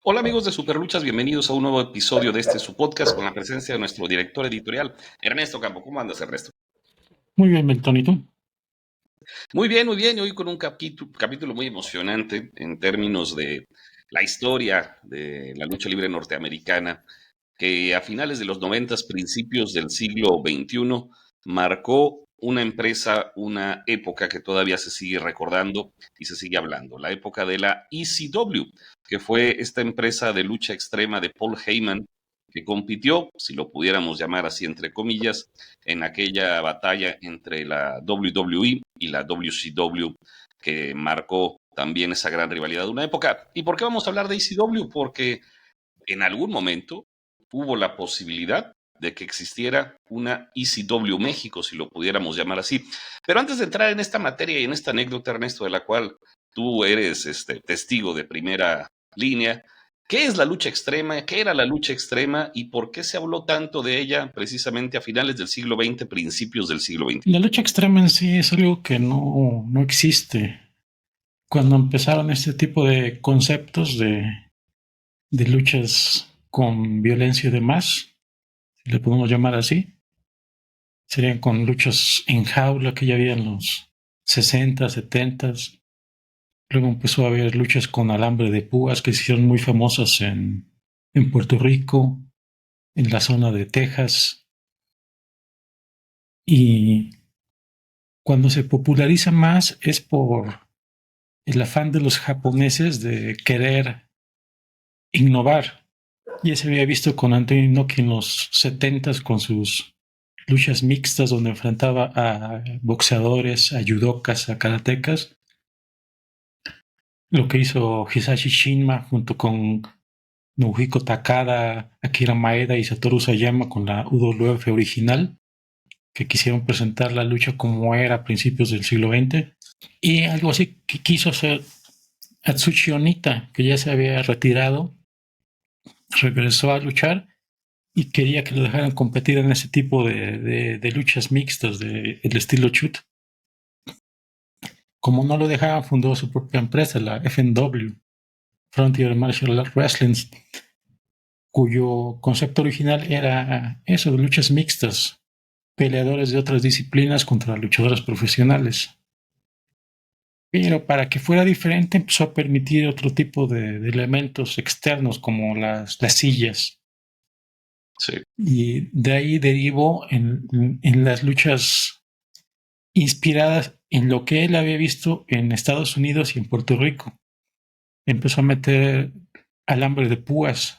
Hola amigos de Superluchas, bienvenidos a un nuevo episodio de su podcast con la presencia de nuestro director editorial, Ernesto Campo. ¿Cómo andas, Ernesto? Muy bien, Milton, ¿y tú? Muy bien, muy bien. Y hoy con un capítulo muy emocionante en términos de la historia de la lucha libre norteamericana, que a finales de los 90, principios del siglo XXI, marcó una empresa, una época que todavía se sigue recordando y se sigue hablando, la época de la ECW, que fue esta empresa de lucha extrema de Paul Heyman, que compitió, si lo pudiéramos llamar así entre comillas, en aquella batalla entre la WWE y la WCW, que marcó también esa gran rivalidad de una época. ¿Y por qué vamos a hablar de ECW? Porque en algún momento hubo la posibilidad de que existiera una ECW México, si lo pudiéramos llamar así. Pero antes de entrar en esta materia y en esta anécdota, Ernesto, de la cual tú eres testigo de primera línea, ¿qué es la lucha extrema? ¿Qué era la lucha extrema? ¿Y por qué se habló tanto de ella precisamente a finales del siglo XX, principios del siglo XXI? La lucha extrema en sí es algo que no existe. Cuando empezaron este tipo de conceptos de luchas con violencia y demás, si le podemos llamar así, serían con luchas en jaula que ya había en los 60, 70. Luego empezó a haber luchas con alambre de púas que se hicieron muy famosas en Puerto Rico, en la zona de Texas. Y cuando se populariza más es por el afán de los japoneses de querer innovar. Ya se había visto con Antonio Inoki en los 70 con sus luchas mixtas donde enfrentaba a boxeadores, a judokas, a karatecas. Lo que hizo Hisashi Shinma junto con Nobuhiko Takada, Akira Maeda y Satoru Sayama con la UWF original, que quisieron presentar la lucha como era a principios del siglo XX. Y algo así que quiso hacer Atsushi Onita, que ya se había retirado, regresó a luchar y quería que lo dejaran competir en ese tipo de luchas mixtas del estilo shoot. Como no lo dejaban, fundó su propia empresa, la FNW, Frontier Martial Arts Wrestling, cuyo concepto original era eso, de luchas mixtas, peleadores de otras disciplinas contra luchadores profesionales. Pero para que fuera diferente empezó a permitir otro tipo de elementos externos como las sillas. Sí. Y de ahí derivó en las luchas inspiradas en lo que él había visto en Estados Unidos y en Puerto Rico. Empezó a meter alambre de púas.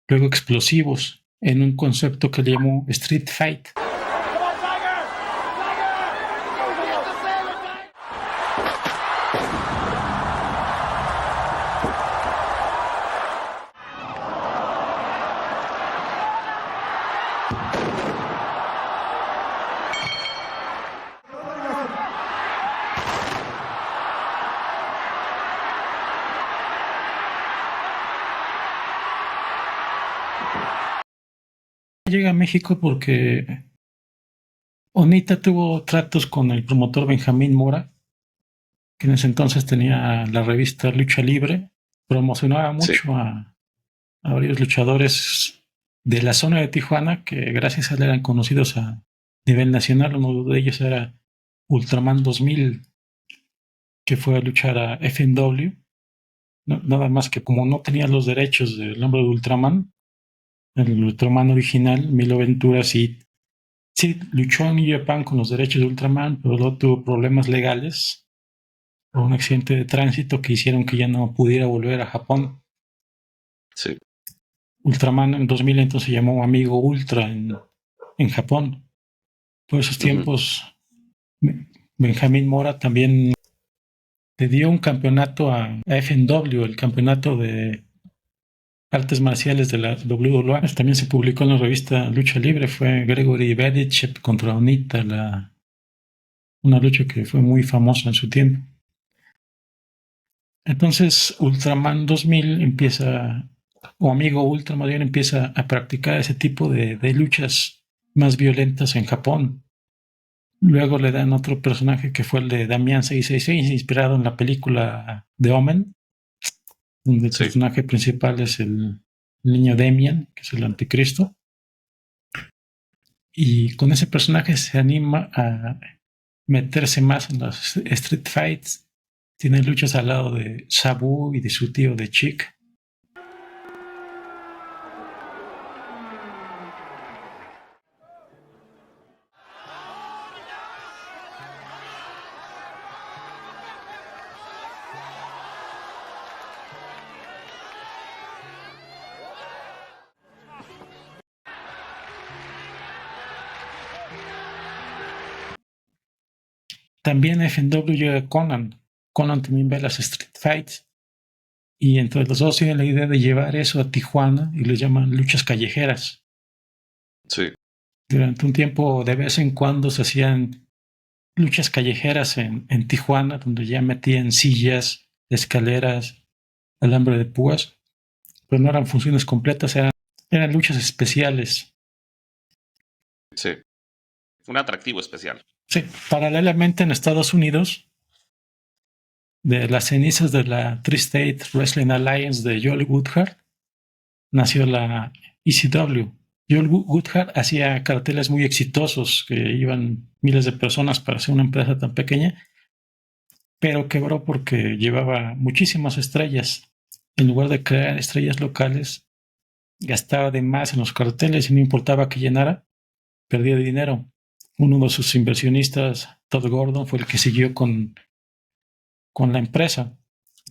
Luego explosivos en un concepto que le llamó Street Fight. Llega a México porque Onita tuvo tratos con el promotor Benjamín Mora, que en ese entonces tenía la revista Lucha Libre, promocionaba Sí. mucho a varios luchadores de la zona de Tijuana que gracias a él eran conocidos a nivel nacional. Uno de ellos era Ultraman 2000, que fue a luchar a FNW. Nada más que como no tenía los derechos del nombre de Ultraman, el Ultraman original, Milo Ventura, sí luchó en New Japan con los derechos de Ultraman, pero luego tuvo problemas legales por un accidente de tránsito que hicieron que ya no pudiera volver a Japón. Sí. Ultraman en 2000 entonces se llamó Amigo Ultra en Japón. Por esos Uh-huh. tiempos, Benjamín Mora también le dio un campeonato a FNW, el campeonato de artes marciales de la WWA. También se publicó en la revista Lucha Libre. Fue Gregory Bedic contra Onita, una lucha que fue muy famosa en su tiempo. Entonces Ultraman 2000 empieza, o Amigo Ultra más bien, empieza a practicar ese tipo de luchas más violentas en Japón. Luego le dan otro personaje que fue el de Damián 666, inspirado en la película The Omen, donde el personaje principal es el niño Damian, que es el anticristo. Y con ese personaje se anima a meterse más en los street fights. Tiene luchas al lado de Sabu y de su tío de Chick. También FNW llega Conan. Conan también ve las street fights. Y entre los dos tienen la idea de llevar eso a Tijuana y le llaman luchas callejeras. Sí. Durante un tiempo, de vez en cuando, se hacían luchas callejeras en Tijuana, donde ya metían sillas, escaleras, alambre de púas, pero no eran funciones completas, eran luchas especiales. Sí. Un atractivo especial. Sí, paralelamente en Estados Unidos, de las cenizas de la Tri-State Wrestling Alliance de Joel Goodhart, nació la ECW. Joel Goodhart hacía carteles muy exitosos que iban miles de personas para ser una empresa tan pequeña, pero quebró porque llevaba muchísimas estrellas. En lugar de crear estrellas locales, gastaba de más en los carteles y no importaba que llenara, perdía dinero. Uno de sus inversionistas, Todd Gordon, fue el que siguió con la empresa.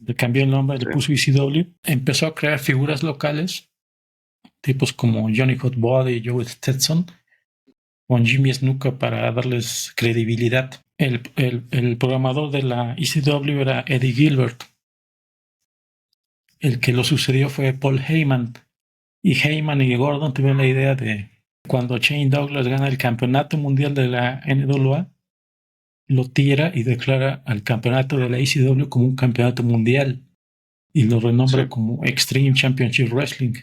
Le cambió el nombre, le puso ECW, empezó a crear figuras locales, tipos como Johnny Hot Body y Joe Stetson, con Jimmy Snuka para darles credibilidad. El programador de la ECW era Eddie Gilbert. El que lo sucedió fue Paul Heyman. Y Heyman y Gordon tuvieron la idea de cuando Shane Douglas gana el campeonato mundial de la NWA, lo tira y declara al campeonato de la ECW como un campeonato mundial y lo renombra como Extreme Championship Wrestling.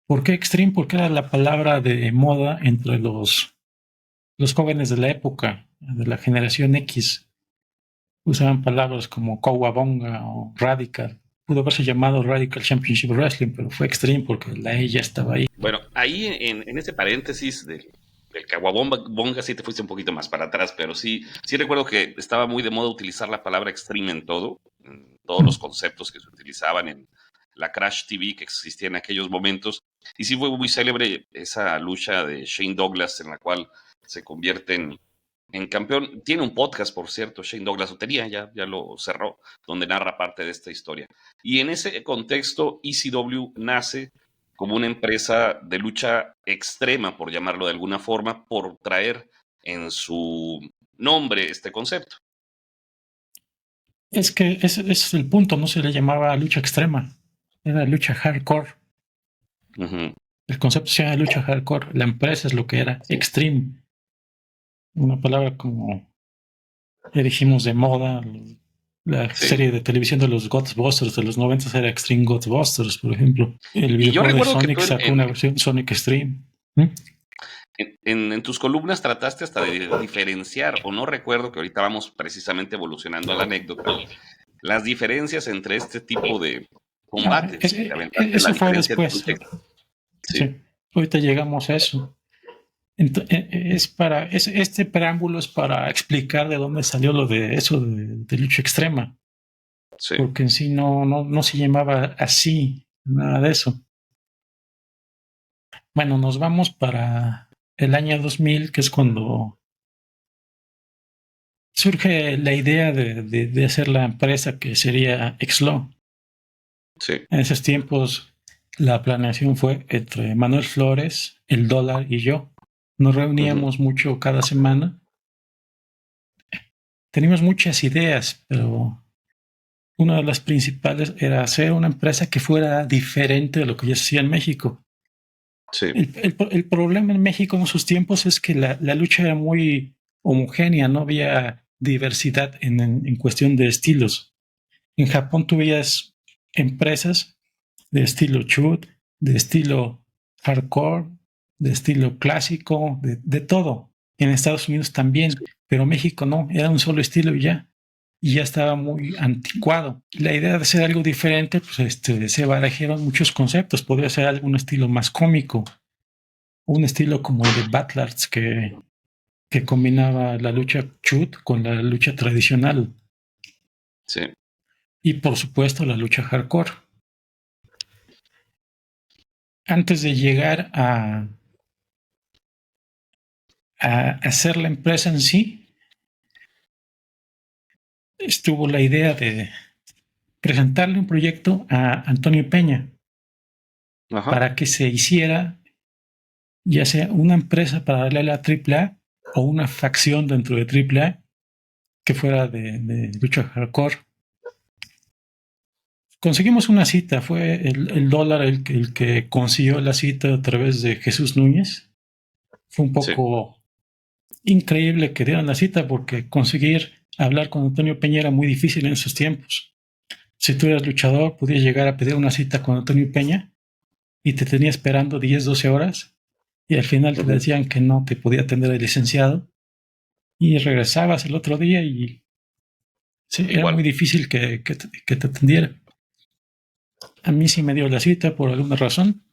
¿Por qué Extreme? Porque era la palabra de moda entre los jóvenes de la época, de la generación X. Usaban palabras como Cowabunga o Radical. Pudo haberse llamado Radical Championship Wrestling, pero fue Extreme porque la E ya estaba ahí. Bueno, ahí en ese paréntesis del Caguabonga sí te fuiste un poquito más para atrás, pero sí recuerdo que estaba muy de moda utilizar la palabra extreme en todos los conceptos que se utilizaban en la Crash TV que existía en aquellos momentos. Y sí fue muy célebre esa lucha de Shane Douglas en la cual se convierte en campeón. Tiene un podcast, por cierto, Shane Douglas, lo tenía, ya lo cerró, donde narra parte de esta historia. Y en ese contexto, ECW nace como una empresa de lucha extrema, por llamarlo de alguna forma, por traer en su nombre este concepto. Es que ese es el punto, no se le llamaba lucha extrema, era lucha hardcore. El concepto se llama lucha hardcore, la empresa es lo que era, extreme. Una palabra como ya dijimos de moda, la serie de televisión de los Ghostbusters de los 90 era Extreme Ghostbusters, por ejemplo. El videojuego de Sonic sacó una versión Sonic Extreme. En tus columnas trataste hasta de diferenciar, o no recuerdo, que ahorita vamos precisamente evolucionando a la anécdota, las diferencias entre este tipo de combates. Eso fue después. Sí. Ahorita llegamos a eso. Este preámbulo es para explicar de dónde salió lo de eso de lucha extrema. Sí. Porque en sí no se llamaba así, nada de eso. Bueno, nos vamos para el año 2000, que es cuando surge la idea de hacer la empresa que sería XLO. Sí. En esos tiempos la planeación fue entre Manuel Flores, el Dólar y yo. Nos reuníamos mucho cada semana. Teníamos muchas ideas, pero una de las principales era hacer una empresa que fuera diferente de lo que ya se hacía en México. Sí. El problema en México en esos tiempos es que la lucha era muy homogénea, no había diversidad en cuestión de estilos. En Japón tú veías empresas de estilo shoot, de estilo hardcore, de estilo clásico, de todo. En Estados Unidos también, pero México no, era un solo estilo y ya estaba muy anticuado. La idea de hacer algo diferente, pues se barajaron muchos conceptos. Podría ser algún estilo más cómico, un estilo como el de Battlers que combinaba la lucha shoot con la lucha tradicional. Sí. Y por supuesto la lucha hardcore. Antes de llegar a hacer la empresa en sí, estuvo la idea de presentarle un proyecto a Antonio Peña. Ajá. Para que se hiciera ya sea una empresa paralela a AAA o una facción dentro de AAA que fuera de lucha hardcore. Conseguimos una cita, fue el dólar el que consiguió la cita a través de Jesús Núñez. Fue un poco increíble que dieran la cita porque conseguir hablar con Antonio Peña era muy difícil en esos tiempos. Si tú eras luchador, podías llegar a pedir una cita con Antonio Peña y te tenía esperando 10, 12 horas y al final te decían que no te podía atender el licenciado y regresabas el otro día y sí, era muy difícil que te atendiera. A mí sí me dio la cita por alguna razón.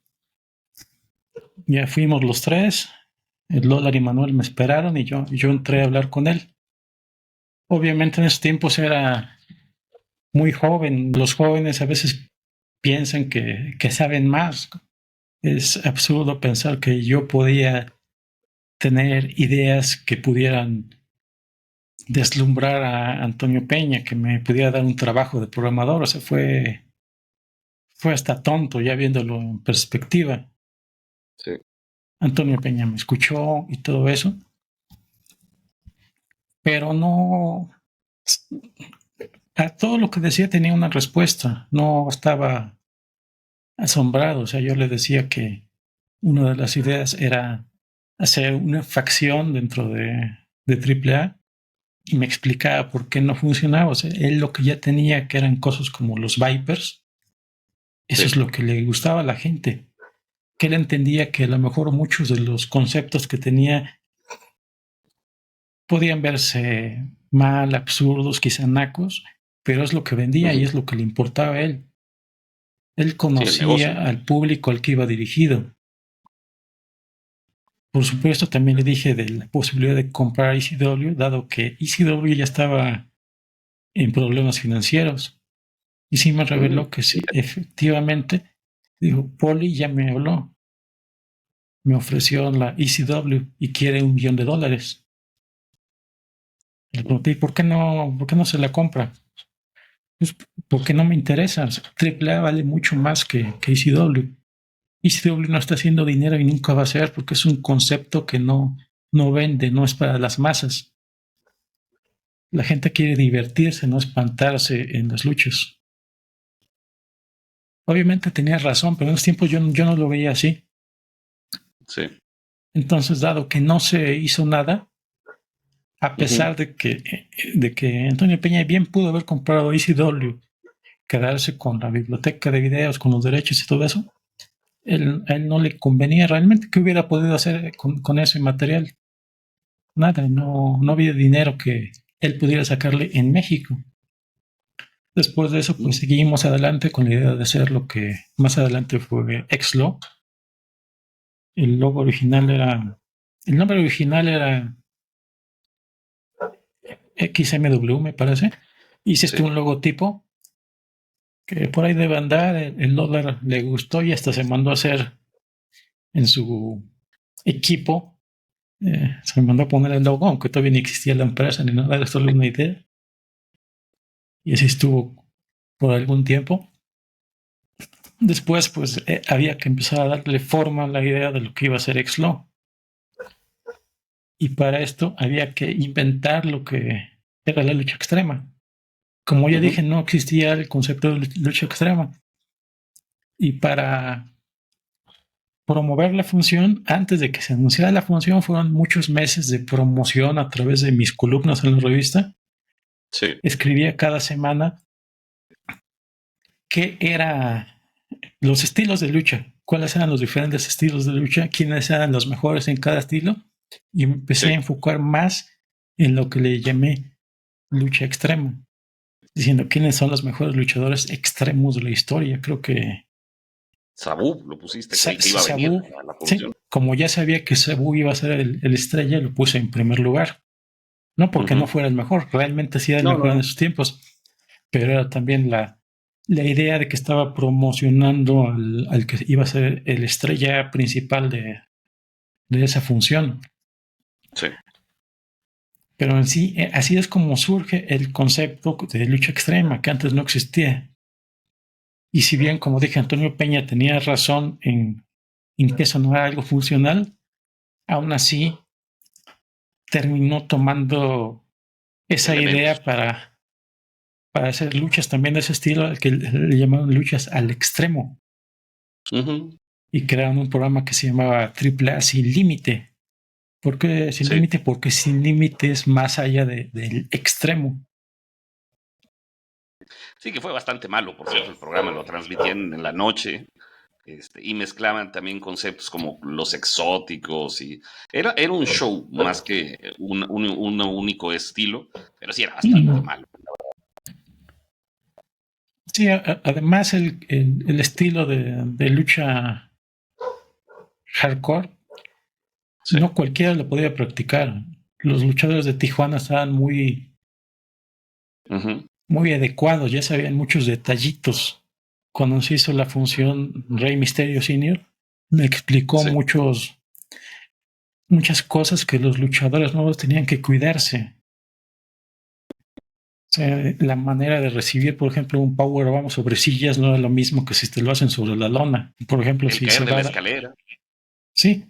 Ya fuimos los tres. El dólar y Manuel me esperaron y yo entré a hablar con él. Obviamente en esos tiempos era muy joven. Los jóvenes a veces piensan que saben más. Es absurdo pensar que yo podía tener ideas que pudieran deslumbrar a Antonio Peña, que me pudiera dar un trabajo de programador. O sea, fue hasta tonto ya viéndolo en perspectiva. Sí. Antonio Peña me escuchó y todo eso, pero no, a todo lo que decía tenía una respuesta, no estaba asombrado. O sea, yo le decía que una de las ideas era hacer una facción dentro de AAA y me explicaba por qué no funcionaba. O sea, él lo que ya tenía, que eran cosas como los Vipers, eso es lo que le gustaba a la gente, que él entendía que a lo mejor muchos de los conceptos que tenía podían verse mal, absurdos, quizá nacos, pero es lo que vendía y es lo que le importaba a él. Él conocía al público al que iba dirigido. Por supuesto, también le dije de la posibilidad de comprar ECW, dado que ECW ya estaba en problemas financieros. Y sí me reveló que sí, efectivamente, dijo, Poli ya me habló, me ofreció la ECW y quiere $1 millón. Le pregunté, ¿por qué no se la compra? Pues porque no me interesa. AAA vale mucho más que ECW. ECW no está haciendo dinero y nunca va a ser porque es un concepto que no vende, no es para las masas. La gente quiere divertirse, no espantarse en las luchas. Obviamente tenía razón, pero en esos tiempos yo no lo veía así. Sí. Entonces, dado que no se hizo nada, a pesar de que Antonio Peña bien pudo haber comprado ECW, quedarse con la biblioteca de videos, con los derechos y todo eso, a él no le convenía realmente. ¿Qué hubiera podido hacer con ese material? Nada, no había dinero que él pudiera sacarle en México. Después de eso, pues seguimos adelante con la idea de hacer lo que más adelante fue XLO. El nombre original era XMW, me parece. Hice un logotipo que por ahí debe andar. El dólar le gustó y hasta se mandó a hacer en su equipo. Se me mandó a poner el logo, aunque todavía ni existía la empresa ni nada, era solo una idea. Y así estuvo por algún tiempo. Después, pues, había que empezar a darle forma a la idea de lo que iba a ser XLO. Y para esto había que inventar lo que era la lucha extrema. Como ya dije, no existía el concepto de lucha extrema. Y para promover la función, antes de que se anunciara la función, fueron muchos meses de promoción a través de mis columnas en la revista. Sí. Escribía cada semana qué era los estilos de lucha, cuáles eran los diferentes estilos de lucha, quiénes eran los mejores en cada estilo, y empecé a enfocar más en lo que le llamé lucha extrema, diciendo quiénes son los mejores luchadores extremos de la historia. Creo que Sabu lo pusiste, creí que iba a venir Sabu, a la sí, función. como ya sabía que Sabu iba a ser el estrella, lo puse en primer lugar. No porque no fuera el mejor, realmente sí era el mejor en esos tiempos, pero era también la idea de que estaba promocionando al que iba a ser el estrella principal de esa función. Sí. Pero en sí, así es como surge el concepto de lucha extrema, que antes no existía. Y si bien, como dije, Antonio Peña tenía razón en que eso no era algo funcional, aún así terminó tomando esa Elementos. idea para hacer luchas también de ese estilo, al que le llamaban luchas al extremo. Y crearon un programa que se llamaba AAA Sin Límite. ¿Por qué Sin Límite? Porque Sin Límite es más allá del extremo. Sí, que fue bastante malo, por cierto, el programa lo transmitían en la noche. Y mezclaban también conceptos como los exóticos y era un show más que un único estilo, pero sí era bastante malo. Sí, además el estilo de lucha hardcore, no cualquiera lo podía practicar. Los luchadores de Tijuana estaban muy adecuados, ya sabían muchos detallitos. Cuando se hizo la función Rey Mysterio Senior, me explicó muchas cosas que los luchadores nuevos tenían que cuidarse. O sea, la manera de recibir, por ejemplo, un powerbomb sobre sillas no es lo mismo que si te lo hacen sobre la lona. Por ejemplo, el si caer se de va la escalera. Sí,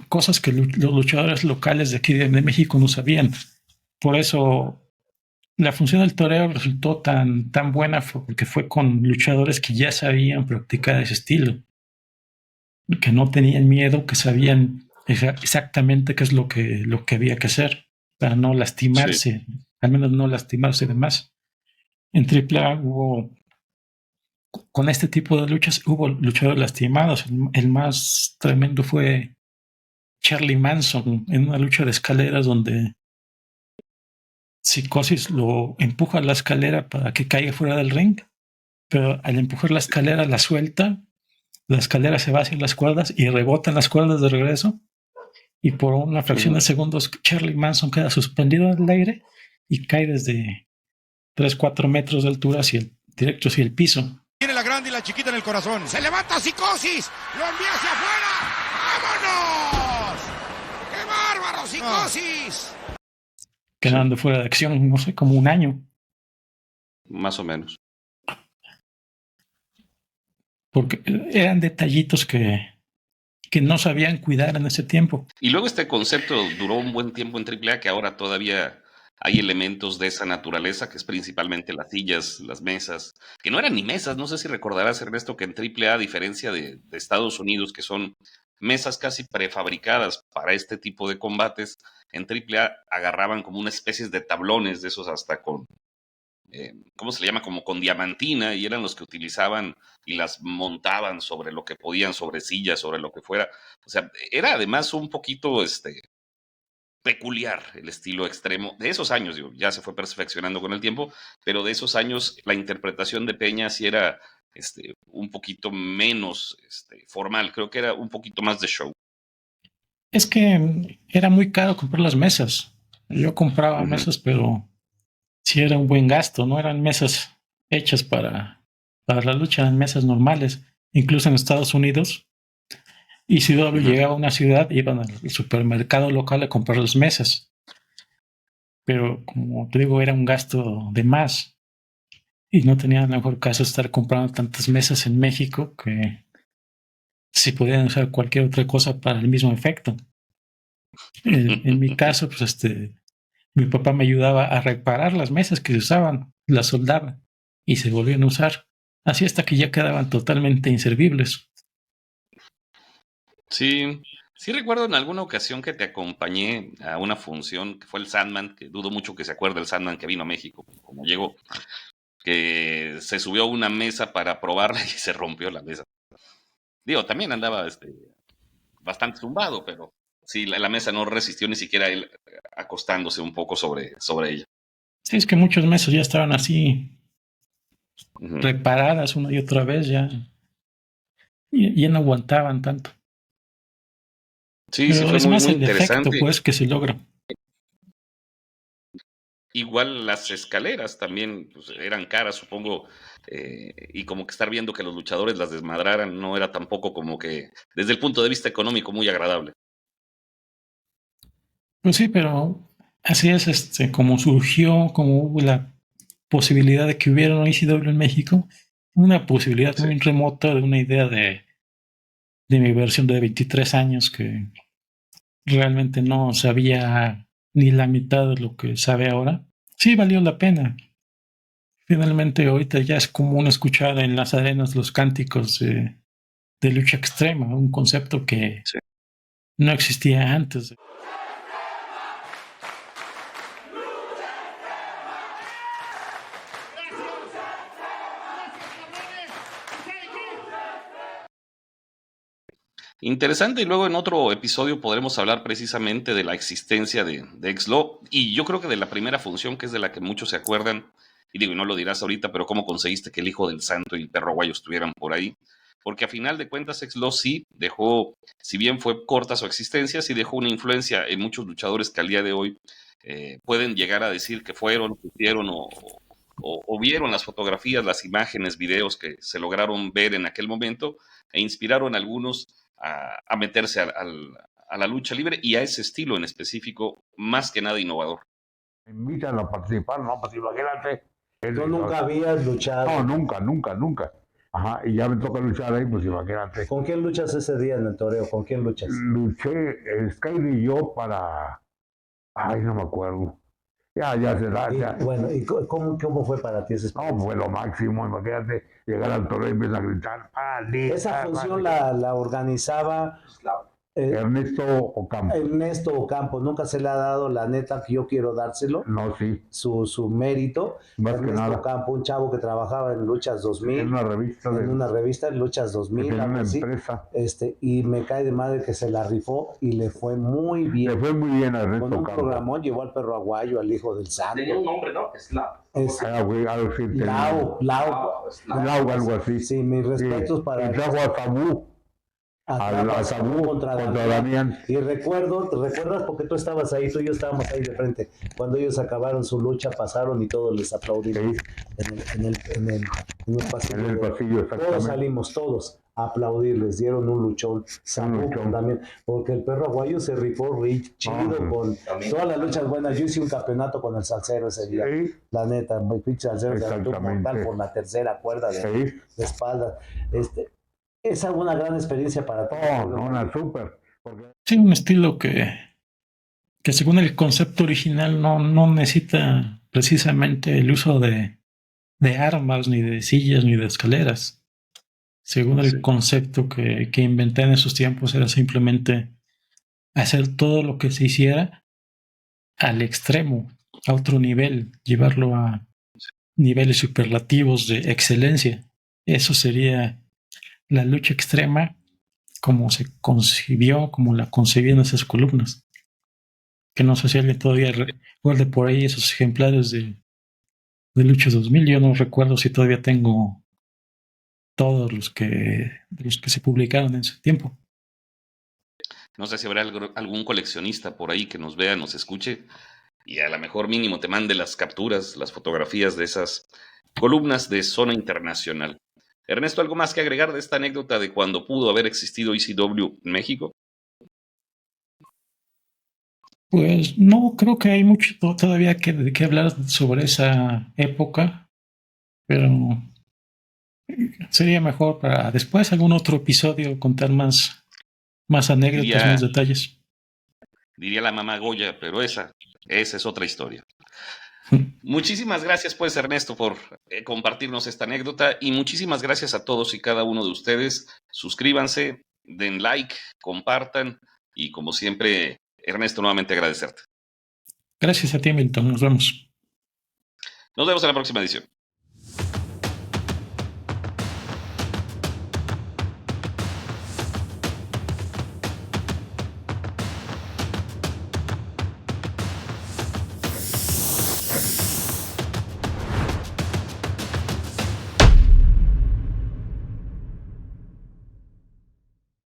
cosas que los luchadores locales de aquí de México no sabían. Por eso la función del toreo resultó tan buena, porque fue con luchadores que ya sabían practicar ese estilo, que no tenían miedo, que sabían exactamente qué es lo que había que hacer para no lastimarse, al menos no lastimarse de más. En AAA con este tipo de luchas hubo luchadores lastimados. El más tremendo fue Charlie Manson en una lucha de escaleras donde Psicosis lo empuja a la escalera para que caiga fuera del ring, pero al empujar la escalera la suelta, la escalera se va hacia las cuerdas y rebota en las cuerdas de regreso, y por una fracción de segundos Charlie Manson queda suspendido en el aire y cae desde 3-4 metros de altura directo hacia el piso. Tiene la grande y la chiquita en el corazón. Se levanta Psicosis, lo envía hacia afuera. ¡Vámonos! ¡Qué bárbaro, Psicosis! Quedando fuera de acción, no sé, como un año. Más o menos. Porque eran detallitos que no sabían cuidar en ese tiempo. Y luego este concepto duró un buen tiempo en AAA, que ahora todavía hay elementos de esa naturaleza, que es principalmente las sillas, las mesas, que no eran ni mesas. No sé si recordarás, Ernesto, que en AAA, a diferencia de Estados Unidos, que son mesas casi prefabricadas para este tipo de combates, en AAA agarraban como una especie de tablones de esos hasta con, ¿cómo se le llama? Como con diamantina, y eran los que utilizaban y las montaban sobre lo que podían, sobre sillas, sobre lo que fuera. O sea, era además un poquito peculiar el estilo extremo de esos años. Digo, ya se fue perfeccionando con el tiempo, pero de esos años la interpretación de Peña sí era un poquito menos formal. Creo que era un poquito más de show. Es que era muy caro comprar las mesas. Yo compraba mesas, pero sí era un buen gasto, no eran mesas hechas para la lucha, eran mesas normales. Incluso en Estados Unidos, y si llegaba a una ciudad, iban al supermercado local a comprar las mesas. Pero como te digo, era un gasto de más. Y no tenía mejor caso estar comprando tantas mesas en México que si podían usar cualquier otra cosa para el mismo efecto. En mi caso, pues mi papá me ayudaba a reparar las mesas que se usaban, las soldaba y se volvían a usar, así hasta que ya quedaban totalmente inservibles. Sí, sí recuerdo en alguna ocasión que te acompañé a una función que fue el Sandman, que dudo mucho que se acuerde el Sandman que vino a México, como llegó. que se subió a una mesa para probarla y se rompió la mesa. Digo, también andaba bastante tumbado, pero sí, la mesa no resistió ni siquiera él acostándose un poco sobre ella. Sí, es que muchos mesas ya estaban así Ujú. reparadas una y otra vez, ya no aguantaban tanto. Sí, sí, Pero fue es muy, más muy el efecto, interesante. pues, que se logra. Igual las escaleras también pues, eran caras, supongo, y como que estar viendo que los luchadores las desmadraran no era tampoco como que, desde el punto de vista económico, muy agradable. Pues sí, pero así es, como surgió, como hubo la posibilidad de que hubiera un ICW en México, una posibilidad Sí. muy remota de una idea de mi versión de 23 años que realmente no sabía ni la mitad de lo que sabe ahora. Sí, valió la pena. Finalmente, ahorita ya es común escuchar en las arenas los cánticos de lucha extrema, un concepto que Sí. no existía antes. Interesante, y luego en otro episodio podremos hablar precisamente de la existencia de Ex-Law, y yo creo que de la primera función, que es de la que muchos se acuerdan, y digo, y no lo dirás ahorita, pero cómo conseguiste que el Hijo del Santo y el Perro Aguayo estuvieran por ahí, porque a final de cuentas Ex-Law sí dejó, si bien fue corta su existencia, sí dejó una influencia en muchos luchadores que al día de hoy pueden llegar a decir que fueron, que hicieron o vieron las fotografías, las imágenes, videos que se lograron ver en aquel momento e inspiraron a algunos a meterse a la lucha libre y a ese estilo en específico, más que nada innovador. Me invitan a participar, no, pues imagínate. ¿Tú nunca habías luchado? No, nunca. Ajá, y ya me toca luchar ahí, pues imagínate. ¿Con quién luchas ese día en el toreo? ¿Con quién luchas? Luché, Skyler y yo para... Ay, no me acuerdo. Ya será, ya. Bueno, ¿y cómo fue para ti ese No, fue lo máximo, imagínate, llegar al toreo y empezar a gritar. Esa función la organizaba Ernesto Ocampo. Nunca se le ha dado, la neta, que yo quiero dárselo. No, sí. Su mérito. Más que Ernesto nada. Ocampo, un chavo que trabajaba en Luchas 2000. En una revista. En una revista, en Luchas 2000. En una así, empresa. Y me cae de madre que se la rifó y le fue muy bien. Le fue muy bien a Ernesto Con un Ocampo. programón llevó al Perro Aguayo, al Hijo del Santo. Tenía un nombre, ¿no? Slap. Lau, algo así. Sí, mis respetos para... Y trajo a Tabú. A Tabú contra Damián. Y recuerdas porque tú estabas ahí, tú y yo estábamos ahí de frente. Cuando ellos acabaron su lucha, pasaron y todos les aplaudimos. Sí. En el pasillo. En el pasillo, exactamente. Todos salimos, todos a aplaudirles, dieron un luchón. También, porque el Perro Aguayo se rifó chido con todas las luchas buenas. Yo hice un campeonato con el Salcero ese día. Sí. La neta, muy pinche Salcero se aventó mortal por la tercera cuerda de espalda. Es una gran experiencia para todos. No, una súper. Sí, un estilo que según el concepto original no necesita precisamente el uso de armas, ni de sillas, ni de escaleras. Según el concepto que inventé en esos tiempos, era simplemente hacer todo lo que se hiciera al extremo, a otro nivel, llevarlo a niveles superlativos de excelencia. Eso sería la lucha extrema como se concibió, como la concebían esas columnas. Que no sé si alguien todavía recuerde por ahí esos ejemplares de Lucha 2000. Yo no recuerdo si todavía tengo todos los que se publicaron en ese tiempo. No sé si habrá algún coleccionista por ahí que nos vea, nos escuche y a lo mejor mínimo te mande las capturas, las fotografías de esas columnas de Zona Internacional. Ernesto, ¿algo más que agregar de esta anécdota de cuando pudo haber existido ECW en México? Pues no, creo que hay mucho todavía que hablar sobre esa época, pero sería mejor para después algún otro episodio contar más anécdotas, más detalles. Diría la mamá Goya, pero esa es otra historia. Muchísimas gracias pues Ernesto por compartirnos esta anécdota y muchísimas gracias a todos y cada uno de ustedes. Suscríbanse, den like, compartan y como siempre, Ernesto, nuevamente agradecerte. Gracias a ti, Milton. Nos vemos. Nos vemos en la próxima edición.